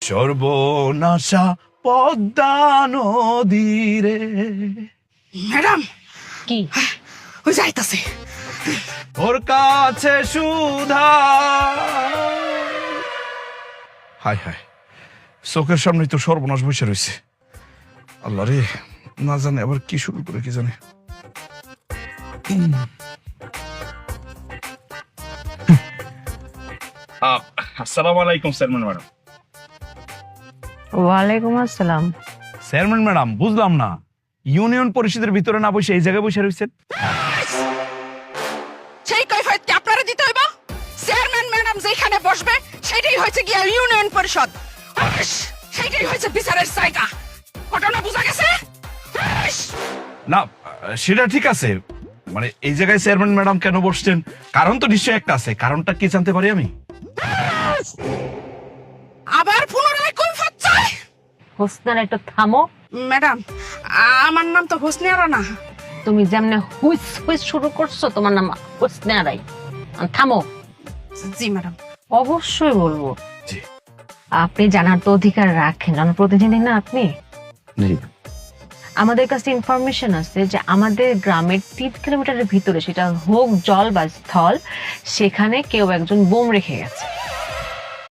সর্বনাশা পদ্মা নদীরে। ম্যাডাম কি ওই যাইতাছে। ওর কাছে সুধা। হায় হায়, চোখের সামনে তো সর্বনাশ বসে রয়েছে। আল্লাহ রে, না জানে আবার কি শুরু করে কি জানে। আসসালামু আলাইকুম চেয়ারম্যান ম্যাডাম। ওয়ালাইকুম আসসালাম। চেয়ারম্যান ম্যাডাম, বুঝলাম না, ইউনিয়ন পরিষদের ভিতরে না বসে এই জায়গায় বসে রয়েছেন? সেই কৈফিয়ত কি আপনারা দিতে হইব? চেয়ারম্যান ম্যাডাম যেখানে বসবে সেটাই হয়েছে গিয়া ইউনিয়ন পরিষদ, সেটাই হয়েছে বিচারের জায়গা। ঘটনা বোঝা গেছে? না, সেটা ঠিক আছে, মানে এই জায়গায় চেয়ারম্যান ম্যাডাম কেন বসছেন, কারণ তো নিশ্চয়ই একটা আছে। কারণটা কি জানতে পারি আমি? আবার পুনরায় কৈফিয়ত চাই? হোসনার একটু থামো। ম্যাডাম আমার নাম তো হোসনে আরা না। তুমি যেমনে হুইস হুইস শুরু করছো, তোমার নাম হোসনে আরাই। থামো। জি ম্যাডাম। অবশ্যই বলবো। জি আপনি জানার তো অধিকার রাখেন, জনপ্রতিনিধি না আপনি? জি। আমাদের কাছে ইনফরমেশন আছে যে আমাদের গ্রামের 3 কিলোমিটারের ভিতরে, সেটা হোক জল বা স্থল, সেখানে কেউ একজন বোম রেখে গেছে।